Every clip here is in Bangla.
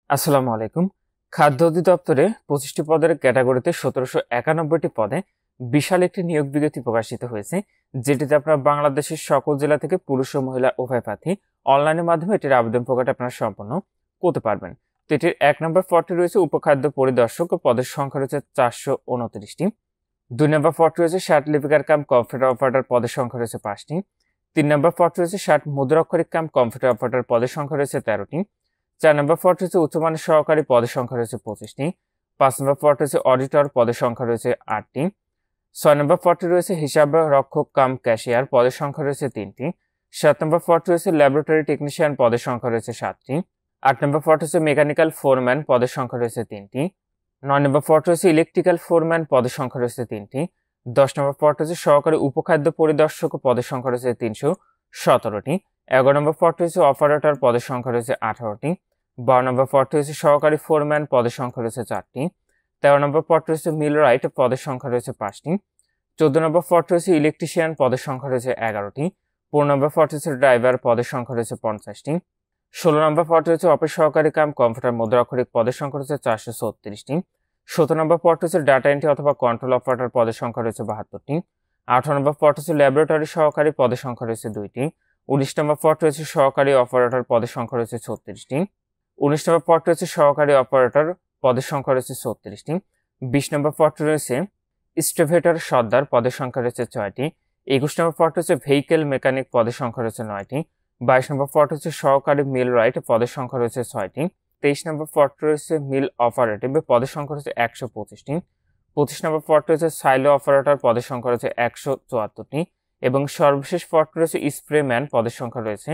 আসসালামু আলাইকুম। খাদ্য অধিদপ্তরে 25টি পদের ক্যাটাগরিতে 1791টি পদে বিশাল একটি নিয়োগ বিজ্ঞপ্তি প্রকাশিত হয়েছে, যেটিতে আপনারা বাংলাদেশের সকল জেলা থেকে পুরুষ ও মহিলা উভয় প্রার্থী অনলাইনের মাধ্যমে এটির আবেদন প্রক্রিয়াটা আপনারা সম্পন্ন করতে পারবেন। তো এটির 1 নম্বর পদটি রয়েছে উপখাদ্য পরিদর্শক ও পদের সংখ্যা রয়েছে 429টি। 2 নম্বর পদটি রয়েছে শার্ট লিপিকার কাম কম্পিউটার অপারেটর পদের সংখ্যা রয়েছে 5টি। 3 নম্বর পদটি রয়েছে শার্ট মুদ্রাক্ষরিক কাম কম্পিউটার অপারেটর পদের সংখ্যা রয়েছে 13টি। 4 নম্বর পদটি হচ্ছে উচ্চমানের সহকারী পদের সংখ্যা রয়েছে 25টি। 5 নম্বর পদটি হচ্ছে অডিটর পদের সংখ্যা রয়েছে 8টি। 6 নম্বর পদটি রয়েছে হিসাব রক্ষক কাম ক্যাশিয়ার পদের সংখ্যা রয়েছে 3টি। 7 নম্বর পদটি রয়েছে ল্যাবরেটরি টেকনিশিয়ান পদের সংখ্যা রয়েছে 7টি। 8 নম্বর পদটি হচ্ছে মেকানিক্যাল ফোরম্যান পদের সংখ্যা রয়েছে 3টি। 9 নম্বর পদটি রয়েছে ইলেকট্রিক্যাল ফোরম্যান পদের সংখ্যা রয়েছে 3টি। 10 নম্বর পদটি হচ্ছে সহকারী উপখাদ্য পরিদর্শক পদের সংখ্যা রয়েছে 317টি। 11 নম্বর পদটি হচ্ছে অপারেটর পদের সংখ্যা রয়েছে 18টি। 12 নম্বর পদটি হচ্ছে সহকারী ফোরম্যান পদের সংখ্যা রয়েছে 4টি। 13 নম্বর পদটি হচ্ছে মিলরাইট পদের সংখ্যা রয়েছে 5টি। 14 নম্বর পদটি হচ্ছে ইলেকট্রিশিয়ান পদের সংখ্যা রয়েছে 11টি। 15 নম্বর পদটি হচ্ছে ড্রাইভার পদের সংখ্যা রয়েছে 50টি। 16 নম্বর পদটি হচ্ছে অফিস সহকারী কাম কম্পিউটার মুদ্রাক্ষরিক পদের সংখ্যা রয়েছে 436টি। 17 নম্বর পদটি হচ্ছে ডাটা এন্ট্রি অথবা কন্ট্রোল অপারেটর পদের সংখ্যা রয়েছে 72টি। 18 নম্বর পদটি হচ্ছে ল্যাবরেটরি সহকারী পদের সংখ্যা রয়েছে 2টি। 19 নম্বর পদটি হচ্ছে সহকারী অপারেটর পদের সংখ্যা রয়েছে 36টি। 19 নম্বর পদটি হচ্ছে সহকারী অপারেটর পদের সংখ্যা রয়েছে 36টি। 20 নম্বর পদটি রয়েছে স্টেভেটর সর্দার পদের সংখ্যা রয়েছে 6টি। 21 নম্বর পদটি হচ্ছে ভেহিকেল মেকানিক পদের সংখ্যা রয়েছে 9টি। 22 নম্বর পদটি হচ্ছে সহকারী মিলরাইট পদের সংখ্যা রয়েছে 6টি। 23 নম্বর পদটি রয়েছে মিল অপারেটিভ পদের সংখ্যা রয়েছে 125টি। 25 নম্বর পদটি হচ্ছে সাইলো অপারেটর পদের সংখ্যা রয়েছে 174টি এবং সর্বশেষ পদটি রয়েছে স্প্রেম্যান পদের সংখ্যা রয়েছে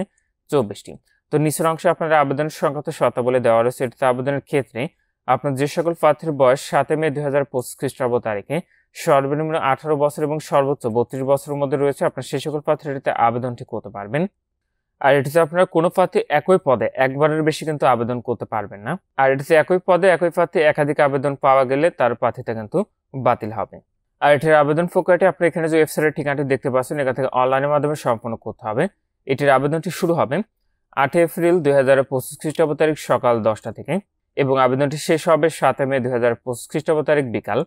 24টি। তো নিচের অংশে আপনারা আবেদনের সংক্রান্ত শর্তাবলী দেওয়া রয়েছে। এটিতে আবেদনের ক্ষেত্রে আপনার যে সকল প্রার্থীর বয়স 7 মে 2025 খ্রিস্টাব্দ তারিখে সর্বনিম্ন 18 বছর এবং সর্বোচ্চ 32 বছরের মধ্যে রয়েছে, আপনার সেই সকল প্রার্থীরা এটিতে আবেদনটি করতে পারবেন। আর এটিতে আপনারা কোনো প্রার্থী একই পদে একবারের বেশি কিন্তু আবেদন করতে পারবেন না। আর এটিতে একই পদে একই প্রার্থী একাধিক আবেদন পাওয়া গেলে তার প্রার্থীতা কিন্তু বাতিল হবে। আর এটির আবেদন প্রক্রিয়াটি আপনি এখানে যে ওয়েবসাইটের ঠিকানাটি দেখতে পাচ্ছেন এখান থেকে অনলাইনের মাধ্যমে সম্পন্ন করতে হবে। এটির আবেদনটি শুরু হবে 8 এপ্রিল 2025 খ্রিস্টাব্দ তারিখ সকাল 10টা থেকে এবং আবেদনটি শেষ হবে 7 মে 2025 খ্রিস্টাব্দ তারিখ বিকাল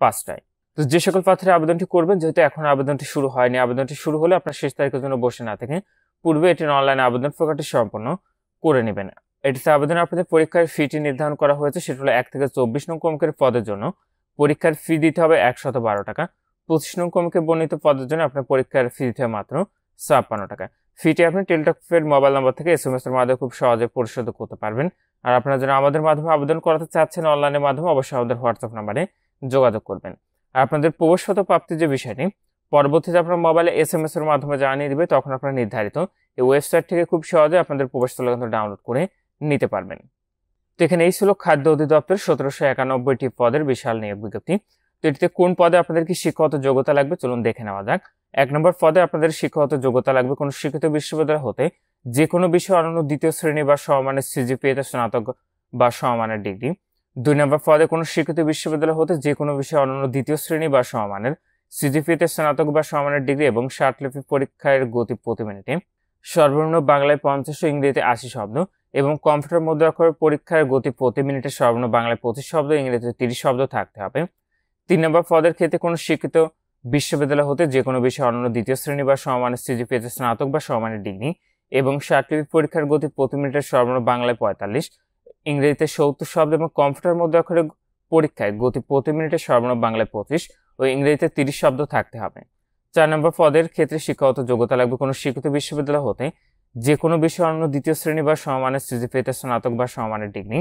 5টায়। তো যে সকল প্রার্থীরা আবেদনটি করবেন, যেহেতু এখন আবেদনটি শুরু হয়নি, আবেদনটি শুরু হলে আপনার শেষ তারিখের জন্য বসে না থেকে পূর্বে এটির অনলাইন আবেদন প্রক্রিয়াটি সম্পন্ন করে নেবেন। এটিতে আবেদনে আপনাদের পরীক্ষার ফিটি নির্ধারণ করা হয়েছে, সেটা হলো 1 থেকে 24 নং ক্রমিকের পদের জন্য পরীক্ষার ফি দিতে হবে 112 টাকা। 25 নং ক্রমিকে বর্ণিত পদের জন্য আপনার পরীক্ষার ফি দিতে হবে মাত্র 56 টাকা। ফিটি আপনি টেলিটকের মোবাইল নম্বর থেকে SMS এর মাধ্যমে খুব সহজে পরিশোধ করতে পারবেন। আর আপনারা যারা আমাদের মাধ্যমে আবেদন করাতে চাচ্ছেন অনলাইনের মাধ্যমে, অবশ্যই আমাদের হোয়াটসঅ্যাপ নাম্বারে যোগাযোগ করবেন। আর আপনাদের প্রবেশপত্র প্রাপ্তির যে বিষয়টি পরবর্তীতে আপনার মোবাইলে SMS এর মাধ্যমে জানিয়ে দিবে, তখন আপনারা নির্ধারিত এই ওয়েবসাইট থেকে খুব সহজে আপনাদের প্রবেশপত্র কিন্তু ডাউনলোড করে নিতে পারবেন। তো এখানে এই ছিল খাদ্য অধিদপ্তর 1791টি পদের বিশাল নিয়োগ বিজ্ঞপ্তি। তো এটিতে কোন পদে আপনাদের কি শিক্ষাগত যোগ্যতা লাগবে চলুন দেখে নেওয়া যাক। 1 নম্বর পদে আপনাদের শিক্ষাগত যোগ্যতা লাগবে কোনো স্বীকৃত বিশ্ববিদ্যালয় হতে যে কোনো বিষয়ে অনন্য দ্বিতীয় শ্রেণী বা সমমানের সিজিপিএতে স্নাতক বা সমমানের ডিগ্রি। 2 নম্বর পদে কোনো স্বীকৃত বিশ্ববিদ্যালয় হতে যে কোনো বিষয়ে অনন্য দ্বিতীয় শ্রেণী বা সমমানের সিজিপিএতে স্নাতক বা সমমানের ডিগ্রি এবং ষাটলিপি পরীক্ষার গতি প্রতি মিনিটে সর্বনিম্ন বাংলায় 50 ও ইংরেজিতে 80 শব্দ এবং কম্পিউটার মুদ্রাক্ষর পরীক্ষার গতি প্রতি মিনিটে সর্বনিম্ন বাংলায় 25 শব্দ, ইংরেজিতে 30 শব্দ থাকতে হবে। 3 নম্বর পদের ক্ষেত্রে কোনো শিক্ষিত বিশ্ববিদ্যালয় হতে যে কোনো বিষয়ে অনন্য দ্বিতীয় শ্রেণী বা সমমানের সিজিপিএতে স্নাতক বা সমমানের ডিগ্রি এবং ষাটলিপি পরীক্ষার গতি প্রতি মিনিটে সর্বনিম্ন বাংলায় 45, ইংরেজিতে 70 শব্দ এবং কম্পিউটার মুদ্রাক্ষরের পরীক্ষায় গতি প্রতি মিনিটে সর্বনিম্ন বাংলায় 25 ও ইংরেজিতে 30 শব্দ থাকতে হবে। 4 নম্বর পদের ক্ষেত্রে শিক্ষাগত যোগ্যতা লাগবে কোনো স্বীকৃত বিশ্ববিদ্যালয় হতে যে কোনো বিষয়ে অনন্য দ্বিতীয় শ্রেণী বা সমমানের সিজিপিএতে স্নাতক বা সমমানের ডিগ্রি।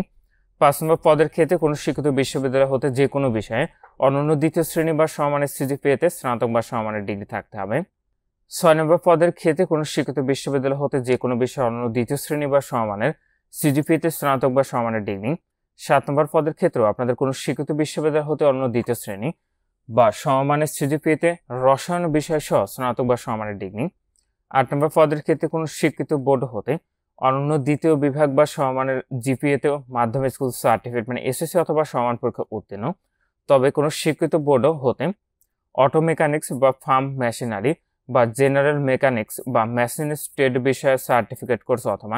5 নম্বর পদের ক্ষেত্রে কোনো স্বীকৃত বিশ্ববিদ্যালয় হতে যে কোনো বিষয়ে অনন্য দ্বিতীয় শ্রেণী বা সমমানের সিজিপিএতে স্নাতক বা সমমানের ডিগ্রি থাকতে হবে। 6 নম্বর পদের ক্ষেত্রে কোনো স্বীকৃত বিশ্ববিদ্যালয় হতে যে কোনো বিষয়ে অনন্য দ্বিতীয় শ্রেণী বা সমমানের সিজিপিএতে স্নাতক বা সমমানের ডিগ্রি। 7 নম্বর পদের ক্ষেত্রেও আপনাদের কোনো স্বীকৃত বিশ্ববিদ্যালয় হতে অনন্য দ্বিতীয় শ্রেণী বা সমমানের সিজিপিএতে রসায়ন বিষয় সহ স্নাতক বা সমমানের ডিগ্রি। 8 নম্বর পদের ক্ষেত্রে কোনো স্বীকৃত বোর্ড হতে অনন্য দ্বিতীয় বিভাগ বা সমমানের জিপিএতেও মাধ্যমিক স্কুল সার্টিফিকেট মানে এসএসসি অথবা সমান পরীক্ষা উত্তীর্ণ, তবে কোনো স্বীকৃত বোর্ডও হতে অটো মেকানিক্স বা ফার্ম মেশিনারি বা জেনারেল মেকানিক্স বা মেশিনিস্ট ট্রেড বিষয়ে সার্টিফিকেট কোর্স অথবা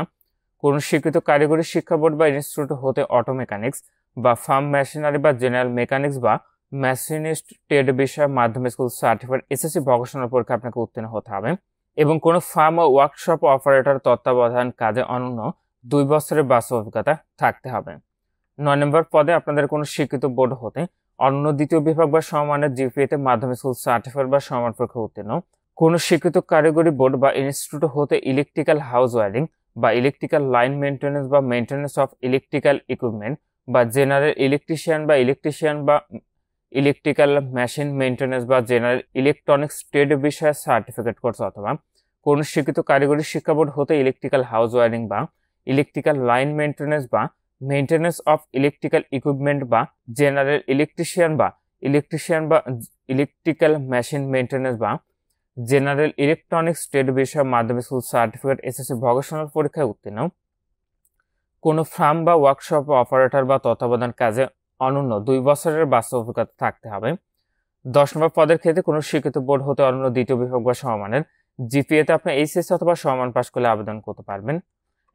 কোন স্বীকৃত কারিগরি শিক্ষা বোর্ড বা ইনস্টিটিউট হতে অটো মেকানিক্স বা ফার্ম মেশিনারি বা জেনারেল মেকানিক্স বা মেশিনিস্ট ট্রেড বিষয়ে মাধ্যমিক স্কুল সার্টিফিকেট এসএসসি ভোকেশনাল পরীক্ষা আপনাকে উত্তীর্ণ হতে হবে এবং কোনো ফার্ম ও ওয়ার্কশপ অপারেটর তত্ত্বাবধান কাজে অনন্য 2 বছরের বাস্তব অভিজ্ঞতা থাকতে হবে। 9 নম্বর পদে আপনাদের কোনো স্বীকৃত বোর্ড হতে অন্য দ্বিতীয় বিভাগ বা সমমানের জিপিএতে মাধ্যমিক স্কুল সার্টিফিকেট বা সমান পরীক্ষা উত্তীর্ণ, কোনো স্বীকৃত কারিগরি বোর্ড বা ইনস্টিটিউট হতে ইলেকট্রিক্যাল হাউস ওয়্যারিং বা ইলেকট্রিক্যাল লাইন মেইনটেনেন্স বা মেইনটেনেন্স অফ ইলেকট্রিক্যাল ইকুইপমেন্ট বা জেনারেল ইলেকট্রিশিয়ান বা ইলেকট্রিক্যাল মেশিন মেইনটেনেন্স বা জেনারেল ইলেকট্রনিক্স ট্রেড বিষয়ে সার্টিফিকেট কোর্স অথবা কোন স্বীকৃত কারিগরি শিক্ষা বোর্ড হতে ইলেকট্রিক্যাল হাউস ওয়্যারিং বা ইলেকট্রিক্যাল লাইন মেইনটেনেন্স বা মেইনটেনেন্স অফ ইলেকট্রিক্যাল ইকুইপমেন্ট বা জেনারেল ইলেকট্রিশিয়ান বা ইলেকট্রিক্যাল মেশিন মেইনটেনেন্স বা জেনারেল ইলেকট্রনিক্স ট্রেড বিষয়ে মাধ্যমিক স্কুল সার্টিফিকেট এসএসসি ভোকেশনাল পরীক্ষায় উত্তীর্ণ, কোনো ফার্ম বা ওয়ার্কশপ অপারেটর বা তত্ত্বাবধান কাজে অনন্য 2 বছরের বাস্তব অভিজ্ঞতা থাকতে হবে। 10 নম্বর পদের ক্ষেত্রে কোনো স্বীকৃত বোর্ড হতে অনন্য দ্বিতীয় বিভাগ বা সমমানের জিপিএতে আপনি এইচএসসি অথবা সমমান পাশ করলে আবেদন করতে পারবেন।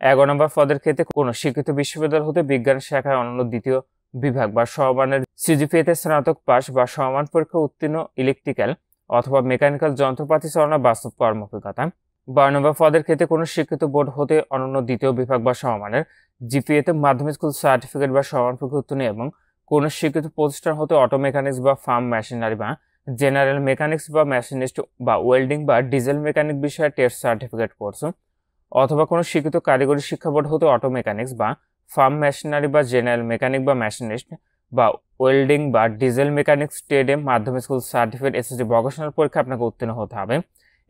11 নম্বর পদের ক্ষেত্রে কোনো স্বীকৃত বিশ্ববিদ্যালয় হতে বিজ্ঞান শাখায় অনন্য দ্বিতীয় বিভাগ বা সমমানের সিজিপিএতে স্নাতক পাস বা সমমান পরীক্ষা উত্তীর্ণ ইলেকট্রিক্যাল অথবা মেকানিক্যাল যন্ত্রপাতি চালনা বাস্তব কর্ম অভিজ্ঞতা। 12 নম্বর পদের ক্ষেত্রে কোনো স্বীকৃত বোর্ড হতে অনন্য দ্বিতীয় বিভাগ বা সমমানের জিপিএতে মাধ্যমিক স্কুল সার্টিফিকেট বা সমান পরীক্ষা উত্তীর্ণ এবং কোন স্বীকৃত প্রতিষ্ঠান হতে অটো মেকানিক্স বা ফার্ম মেশিনারি বা জেনারেল মেকানিক্স বা মেশিনিস্ট বা ওয়েল্ডিং বা ডিজেল মেকানিক বিষয়ে টেস্ট সার্টিফিকেট কোর্স অথবা কোনো স্বীকৃত কারিগরি শিক্ষা বোর্ড হতে অটো মেকানিক্স বা ফার্ম মেশিনারি বা জেনারেল মেকানিক বা মেশিনিস্ট বা ওয়েল্ডিং বা ডিজেল মেকানিক্স ট্রেডে মাধ্যমিক স্কুল সার্টিফিকেট এসএসসি ভোকেশনাল পরীক্ষা আপনাকে উত্তীর্ণ হতে হবে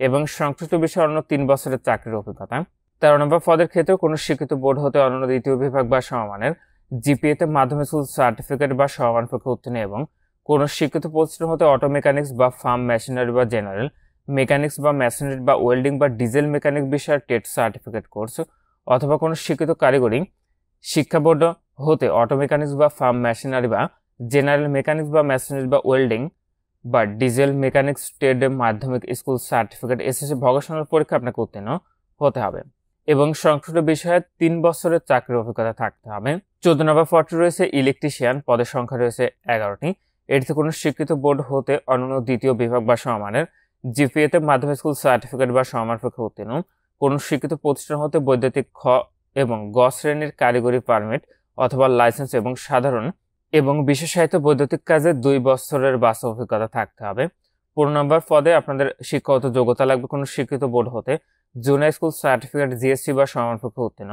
এবং সংশ্লিষ্ট বিষয়ে অন্য 3 বছরের চাকরির অভিজ্ঞতা। 13 নম্বর পদের ক্ষেত্রে কোনো স্বীকৃত বোর্ড হতে অনন্য দ্বিতীয় বিভাগ বা সমমানের জিপিএতে মাধ্যমিক স্কুল সার্টিফিকেট বা সমান পরীক্ষা উত্তীর্ণ এবং কোন স্বীকৃত প্রতিষ্ঠান হতে অটো মেকানিক্স বা ফার্ম মেশিনারি বা জেনারেল মেকানিক্স বা মেশিনারি বা ওয়েল্ডিং বা ডিজেল মেকানিক বিষয়ে টেট সার্টিফিকেট কোর্স অথবা কোনো স্বীকৃত কারিগরি শিক্ষা বোর্ড হতে অটো মেকানিক্স বা ফার্ম মেশিনারি বা জেনারেল মেকানিক্স বা মেশিনারি বা ওয়েল্ডিং বা ডিজেল মেকানিক্স ট্রেড মাধ্যমিক স্কুল সার্টিফিকেট এসএসসি ভোকেশনাল পরীক্ষা আপনাকে উত্তীর্ণ হতে হবে এবং সংশ্লিষ্ট বিষয়ে 3 বছরের চাকরির অভিজ্ঞতা থাকতে হবে। 14 নম্বর পদটি রয়েছে ইলেকট্রিশিয়ান, পদের সংখ্যা রয়েছে 11টি। এটিতে কোনো স্বীকৃত বোর্ড হতে অনন্য দ্বিতীয় বিভাগ বা সমমানের জিপিএতে মাধ্যমিক স্কুল সার্টিফিকেট বা সমান পরীক্ষা উত্তীর্ণ, কোনো স্বীকৃত প্রতিষ্ঠান হতে বৈদ্যুতিক খ এবং গ শ্রেণীর কারিগরি পারমিট অথবা লাইসেন্স এবং সাধারণ এবং বিশেষায়িত বৈদ্যুতিক কাজে 2 বছরের বাস্তব অভিজ্ঞতা থাকতে হবে। 15 নম্বর পদে আপনাদের শিক্ষাগত যোগ্যতা লাগবে কোনো স্বীকৃত বোর্ড হতে জুনিয়র স্কুল সার্টিফিকেট জিএসসি বা সমান পরীক্ষা উত্তীর্ণ,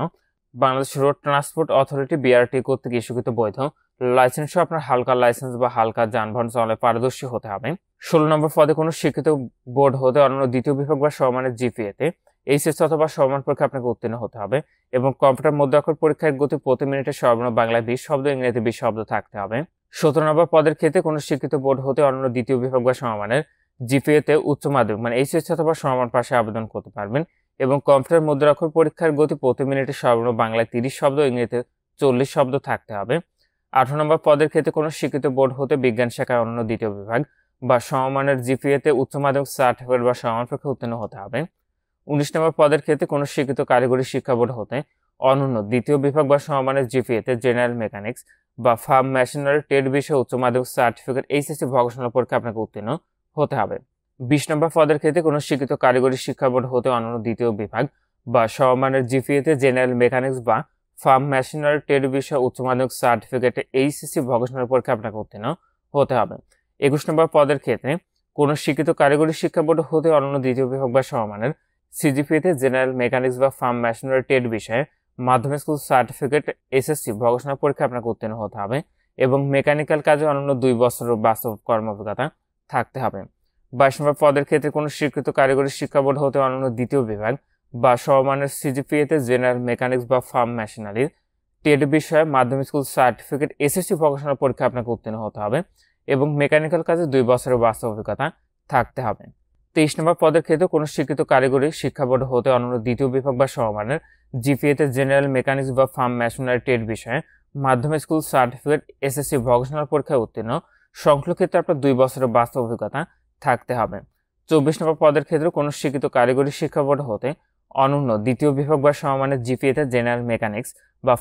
Bangladesh road transport authority BRT কর্তৃক ইস্যুকৃত বৈধ লাইসেন্স সহ আপনার হালকা লাইসেন্স বা হালকা যানবাহন চালানোয় পারদর্শী হতে হবে। 16 নম্বর পদে কোনো শিক্ষিত বোর্ড হতে অনন্য দ্বিতীয় বিভাগ বা সমমানের জিপিএতে এইচএসসি অথবা সমান পরীক্ষা আপনাকে উত্তীর্ণ হতে হবে এবং কম্পিউটার মধ্যাক্ষর পরীক্ষার গতি প্রতি মিনিটে সর্বনিম্ন বাংলায় 20 শব্দ, ইংরেজিতে 20 শব্দ থাকতে হবে। 17 নম্বর পদের ক্ষেত্রে কোনো শিক্ষিত বোর্ড হতে অনন্য দ্বিতীয় বিভাগ বা সমমানের জিপিএতে উচ্চ মাধ্যমিক মানে এইচএসসি অথবা সমমান পাশে আবেদন করতে পারবেন এবং কম্পিউটার মুদ্রাক্ষর পরীক্ষার গতি প্রতি মিনিটে সর্বনিম্ন বাংলায় 30 শব্দ, ইংরেজিতে 40 শব্দ থাকতে হবে। 18 নম্বর পদের ক্ষেত্রে কোনো শিক্ষিত বোর্ড হতে বিজ্ঞান শাখায় অনন্য দ্বিতীয় বিভাগ বা সমমানের জিপিএতে উচ্চ মাধ্যমিক সার্টিফিকেট বা সমান পরীক্ষা উত্তীর্ণ হতে হবে। 19 নম্বর পদের ক্ষেত্রে কোনো স্বীকৃত কারিগরি শিক্ষা বোর্ড হতে অনন্য দ্বিতীয় বিভাগ বা সমমানের জিপিএতে জেনারেল মেকানিক্স বা ফার্ম মেশিনারি ট্রেড বিষয়ে উচ্চ মাধ্যমিক সার্টিফিকেট এইচএসসি ভোকেশনাল পরীক্ষা আপনাকে উত্তীর্ণ হতে হবে। 20 নম্বর পদের ক্ষেত্রে কোনো শিক্ষিত কারিগরি শিক্ষা বোর্ড হতে অনন্য দ্বিতীয় বিভাগ বা সমমানের জিপিএতে জেনারেল মেকানিক্স বা ফার্ম মেশিনারি ট্রেড বিষয়ে উচ্চ মাধ্যমিক সার্টিফিকেটে এইচএসসি ভোকেশনাল পরীক্ষা আপনাকে উত্তীর্ণ হতে হবে। 21 নম্বর পদের ক্ষেত্রে কোনো শিক্ষিত কারিগরি শিক্ষা বোর্ড হতে অনন্য দ্বিতীয় বিভাগ বা সমমানের সিজিপিএতে জেনারেল মেকানিক্স বা ফার্ম মেশিনারি ট্রেড বিষয়ে মাধ্যমিক স্কুল সার্টিফিকেট এসএসসি ভোকেশনাল পরীক্ষা আপনাকে উত্তীর্ণ হতে হবে এবং মেকানিক্যাল কাজে অনন্য 2 বছরের বাস্তব কর্ম অভিজ্ঞতা থাকতে হবে। 22 নম্বর পদের ক্ষেত্রে কোনো স্বীকৃত কারিগরি শিক্ষা বোর্ড হতে অনন্য দ্বিতীয় বিভাগ বা সমমানের সিজিপিএতে জেনারেল মেকানিক্স বা ফার্ম মেশিনারির ট্রেড বিষয়ে মাধ্যমিক স্কুল সার্টিফিকেট এসএসসি ভোকেশনাল পরীক্ষা আপনাকে উত্তীর্ণ হতে হবে এবং মেকানিক্যাল কাজে 2 বছরের বাস্তব অভিজ্ঞতা থাকতে হবে। 23 নম্বর পদের ক্ষেত্রে কোনো স্বীকৃত কারিগরি শিক্ষা বোর্ড হতে অনন্য দ্বিতীয় বিভাগ বা সমমানের জিপিএতে জেনারেল মেকানিক্স বা ফার্ম মেশিনারি ট্রেড বিষয়ে মাধ্যমিক স্কুল সার্টিফিকেট এসএসসি ভোকেশনাল পরীক্ষায় উত্তীর্ণ, সংশ্লিষ্ট ক্ষেত্রে আপনার 2 বছরের বাস্তব অভিজ্ঞতা থাকতে হবে। 24 নম্বর পদের ক্ষেত্রে কোনো স্বীকৃত কারিগরি শিক্ষা বোর্ড হতে অনন্য দ্বিতীয় বিভাগ বা সমমানের জিপিএতে জেনারেল মেকানিক্স বা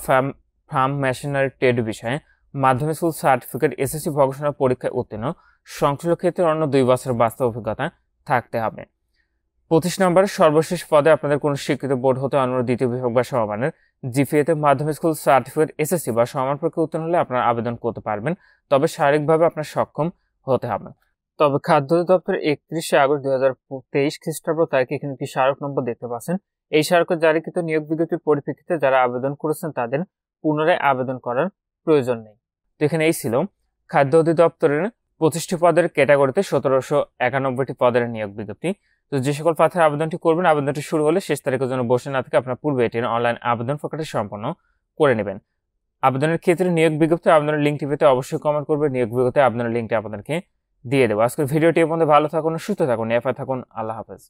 ফার্ম মেশিনারি ট্রেড বিষয়ে মাধ্যমিক স্কুল সার্টিফিকেট এসএসসি ভোকেশনাল পরীক্ষায় উত্তীর্ণ, সংশ্লিষ্ট ক্ষেত্রে অন্য 2 বছরের বাস্তব অভিজ্ঞতা থাকতে হবে। 25 নম্বরের সর্বশেষ পদে আপনাদের কোনো স্বীকৃত বোর্ড হতে অন্য দ্বিতীয় বিভাগ বা সমমানের জিপিএতে মাধ্যমিক স্কুল সার্টিফিকেট এসএসসি বা সমান পরীক্ষায় উত্তীর্ণ হলে আপনারা আবেদন করতে পারবেন, তবে শারীরিকভাবে আপনার সক্ষম হতে হবে। তবে খাদ্য অধিদপ্তর 31শে আগস্ট 2023 খ্রিস্টাব্দ তারিখে এখানে একটি স্মারক নম্বর দেখতে পাচ্ছেন। এই স্মারকে জারিকৃত নিয়োগ বিজ্ঞপ্তির পরিপ্রেক্ষিতে যারা আবেদন করেছেন তাদের পুনরায় আবেদন করার প্রয়োজন নেই। তো এখানে এই ছিল খাদ্য অধিদপ্তরের 25টি পদের ক্যাটাগরিতে 1791টি পদের নিয়োগ বিজ্ঞপ্তি। তো যে সকল প্রার্থীরা আবেদনটি করবেন, আবেদনটি শুরু হলে শেষ তারিখের জন্য বসে না থেকে আপনার পূর্বে এটির অনলাইন আবেদন প্রক্রিয়াটি সম্পন্ন করে নেবেন। আবেদনের ক্ষেত্রে নিয়োগ বিজ্ঞপ্তি আবেদনের লিঙ্কটি পেতে অবশ্যই কমেন্ট করবে, নিয়োগ বিজ্ঞপ্তি আবেদনের লিঙ্কটি আপনাদেরকে দিয়ে দেবো। আজকের ভিডিওটি এ পর্যন্ত। ভালো থাকুন, সুস্থ থাকুন, এফআই থাকুন। আল্লাহ হাফেজ।